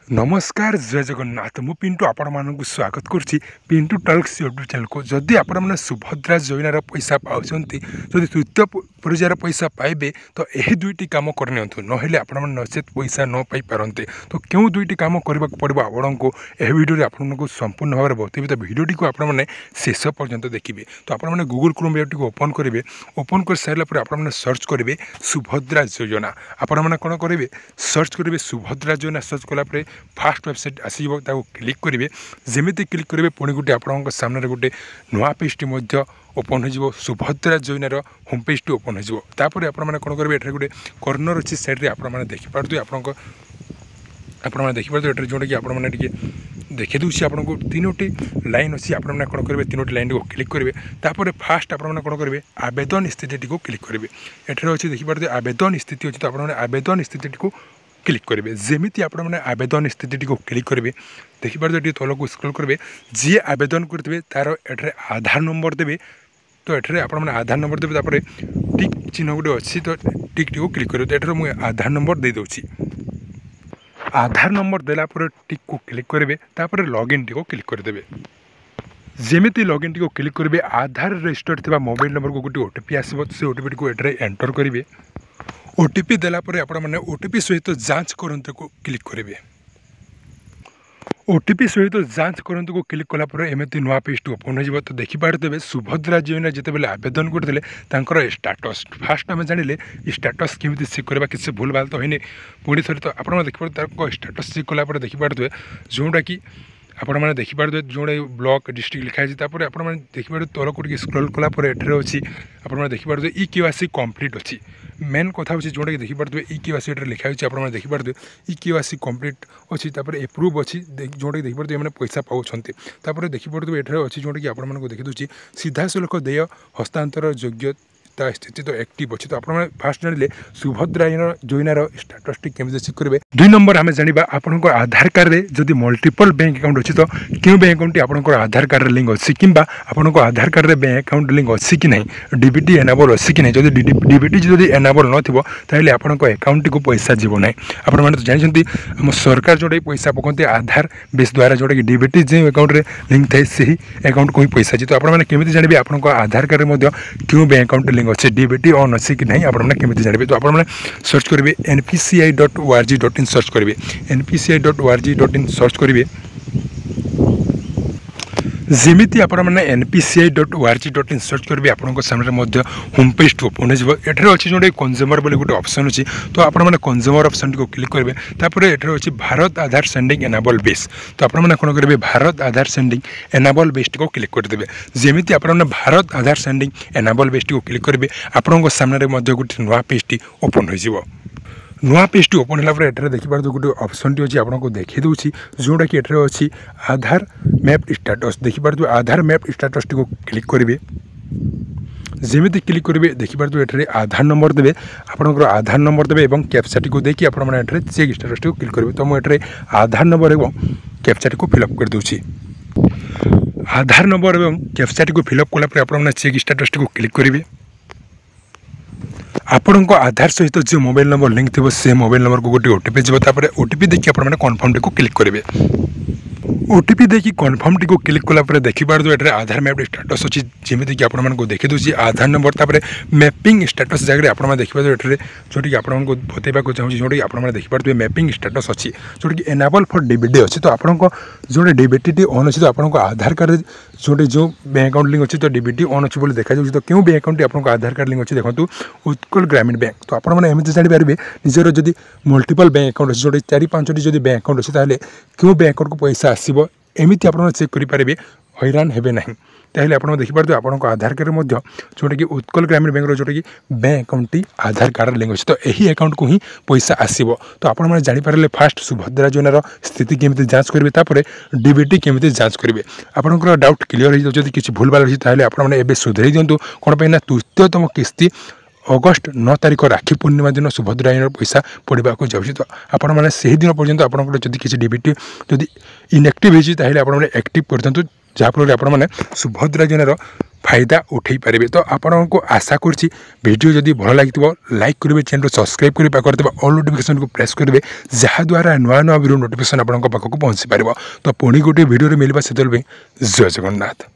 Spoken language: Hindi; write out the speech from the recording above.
नमस्कार जय जगन्नाथ मु पिंटू आपण मानक स्वागत करुच्ची पिंटू टॉक्स यूट्यूब चैनल को जदि आपण मैंने सुभद्रा योजनार पैसा पाँच जदि तृतीय पर्यायर पैसा पाइबे तो यही दुईटी काम करनी ना आपण नचेत पैसा न पाई पारते तो क्यों दुईटी काम करने पड़ो आपण को यह वीडियो आपको संपूर्ण भाव में बतैबी तो वीडियो को आपने शेष पर्यंत देखिए तो आपने Google Chrome web T open करेंगे ओपन कर सारापर आपने सर्च करेंगे सुभद्रा योजना आपण मैंने कौन करेंगे सर्च करेंगे सुभद्रा योजना सर्च कलापर फास्ट वेबसाइट आसो क्लिक करेंगे जमी क्लिक करेंगे पुणी गोटे आपण सामने गोटे नुआ पेजटी ओपन हो सुभद्रा योजनार होम पेजटी ओपन होपर आपने कौन करेंगे ये गोटे कर्नर अच्छी सैड्रे आपने देखिपे आपने देखिपे जोटा कि आपने देखी दूसरी आपको तीनोटी लाइन अच्छी आपने कौन करेंगे तीनोटी लाइन को क्लिक करेंगे तापर फास्ट आपने कौन करेंगे आवेदन स्थिति को क्लिक करेंगे एठार अच्छे देखिपे आवेदन स्थिति अच्छी तो आपने आवेदन स्थिति को क्लिक करेंगे जमीती आपने आवेदन स्थिति को क्लिक करेंगे देखिपारे ये तल को स्क्रॉल करेंगे जी आवेदन करेंगे तार एठार आधार नंबर देवे तो एठार आपने आधार नंबर देवे तापर टिक चिन्ह गोटे अच्छी तो टिक टी को क्लिक करेंगे एठार मुझे आधार नंबर दे दूँगी आधार नंबर देलापर टिक को क्लिक करेंगे तापर लॉगिन टी को क्लिक करदे जमीती लॉगिन टी को क्लिक करेंगे आधार रजिस्टर थी मोबाइल नंबर को गोटे ओटीपी आसो से ओटीपी को एठार एंटर करेंगे ओटीपी देलापर आपने ओटीपी सहित जांच करंतु को क्लिक करेंगे ओटीपी सहित जांच करंतु को क्लिक कलापर एमती नुआ पेज ओपन हो तो देखिपारे सुभद्रा योजना जितेबाला आवेदन करते स्टाटस फास्ट आम जानिले स्टाटस केमी चेक करवा किसी भूल भाल तो होनी पुणी थे तो आप देखिए स्टाटस चेक कलापर देखिपारे जोटा कि आपने देखिपारे जो ब्लॉक डिस्ट्रिक्ट लिखाई आपने देखिपारे तल को स्क्रॉल कलापर एठार अच्छी आपने देखिपारे ई केवासी कंप्लीट अच्छी मेन कथा होची जोटा कि देखिपारे ई केवासी एठार लिखाई आपने देखिपारे ई केवासी कंप्लीट अच्छी एप्रूव अच्छी जोटा कि देखिपारे मैंने पैसा पाँच देखिपारे एठार अच्छी जोटा कि आपको देखी दूसरी सीधा सलख देय हस्तांतर योग्य स्थिति तो एक्टिव अच्छी तो आपने फास्ट जानिले सुभद्रा योजनार स्टाटस टी केमी चेक करेंगे दुई नंबर आम जाना आपण आधार कार्ड रे जदि मल्टीपल बैंक अकाउंट अच्छी तो क्यों बैंक अकाउंट आपंकर आधार कार्ड लिंक अच्छी कि आपण आधार कार्ड रे बैंक अकाउंट लिंक अच्छी कि नहीं डीबीटी एनाबल अच्छी कि नहीं जब डीबीटी जदि एनाबल नथिबो आपण अकाउंट को पैसा जीव ना आपण मैंने तो जानते आम सरकार जोटा पैसा पकाते आधार बेस द्वारा जोटा कि डीबीटी जो अकाउंट रे लिंक थाए से अकाउंट को ही पैसा जी तो आपने केमी जानते आपण आधार कार्ड में क्यों बैंक अकाउंट लिंक अच्छे डीबीटी ऑन अच्छी कि नहीं आपने केमी जानते तो आपने सर्च करेंगे npci.org.in सर्च करेंगे npci.org.in सर्च करेंगे जमीती आपने npci.org.in सर्च करेंगे आपंक सामने होम पेज ओपन हो अच्छी जो कंज्यूमर बोले गोटे ऑप्शन अच्छी तो आपने कंज्यूमर ऑप्शन को क्लिक करेंगे तापर एठार अच्छी भारत आधार सेंडिंग एनाबल बेस तो आपने कौन करेंगे भारत आधार सेंडिंग एनाबल बेस को क्लिक करदे जमीती आपने भारत आधार सेंडिंग एनाबल बेस को क्लिक करेंगे आपंक सामने गोटे नुआ पेज ओपन हो नुआ पेज ओपन होगा एठार देखिए गोटे ऑप्शन टी अच्छी आपको देखी दूसरी जोटा कि एठार अच्छी आधार मैप स्टाटस देखिए आधार मैप स्टाटस टी को क्लिक करेंगे जमीती क्लिक करेंगे देखिए एठार आधार नंबर देवे आपंकर आधार नंबर देवे और कैप्चा को देखिए आपने चेक स्टाटस टी को क्लिक करेंगे तो मुझे आधार नंबर और कैप्चा को फिलअप कर दूसरी आधार नंबर और कैप्चा को फिलअप कलापर आपने चेक स्टाटस टी को क्लिक करेंगे आपण आधार सहित जो मोबाइल नंबर लिंक थी से मोबाइल नंबर को गोटे ओटीपी जापर ओटीपी देखिए आपने कन्फर्म टी को क्लिक करेंगे ओटीपी देखिए कन्फर्म टी को क्लिक कलापर देखिपार ये आधार मैप स्टाटस अच्छी जमीती कि आपको देखी दूसरी आधार नंबर तापर मैपिंग स्टाटस जगह आप देखिए ये जोटी कि आपको बतैवाक चाहिए जोटा कि आपने देखिपारे मैपिंग स्टाटस अच्छी जोटा कि एनाबल फॉर डीबीटी अच्छी तो आपको जो डीबीटी टी ऑन अच्छी तो आपको आधार कार्ड जोटे जो बैंक अकाउंट लिंक अच्छी तो डीबीटी ऑन अच्छी बोली देखा तो क्यों बैंक अकाउंट आपको आधार कार्ड लिंक अच्छी देखो उत्कल ग्रामीण बैंक तो आपने एमती जानीपारे निजर जदि मल्टीपल बैंक अकाउंट अच्छी जोटे 4-5टी जब बैंक अकाउंट अच्छी ताले क्यों बैंक अकाउंट को पैसा आसो एमती आप चेक करेंगे हैरान हे ना ताहले आप देखिपारे आपको आधार कार्ड में जोटा कि उत्कल ग्रामीण बैंक जोटा कि बैंक अकाउंट टी आधार कार्ड लिंक अच्छे तो यही अकाउंट को ही पैसा आसो तो आपने जानीपारे फास्ट सुभद्रा योजनार स्थिति केमी जांच करेंगे डीबीटी केमी जांच करेंगे आपंकर डाउट क्लीयर हो जब किसी भूल भाल अच्छी आपने सुधरी दिंतु कौन पर तृतीयतम किस्ती अगस्ट 9 तारिख राखी पूर्णिमा दिन सुभद्रा योजनार पैसा पड़ा जाऊँगी तो आपने से दिन पर्यंत आपंकर जब किसी डीबीटी जब इनएक्टिव होती आपने एक्टिव कर दिखाँ जहाँफल आपने सुभद्रा योजनार फायदा उठे पारे। तो आपको आशा करुँची वीडियो जदि भल लगी लाइक करेंगे, चैनल सब्सक्राइब करेंगे, पाखे ऑल नोटिफिकेशन को प्रेस करेंगे, जहाँद्वारा नुआ नुआ वीडियो नोटिफिकेशन आपको पाखक पहुँची पार। तो पुणी गोटे वीडियो मिलवा से जय जगन्नाथ।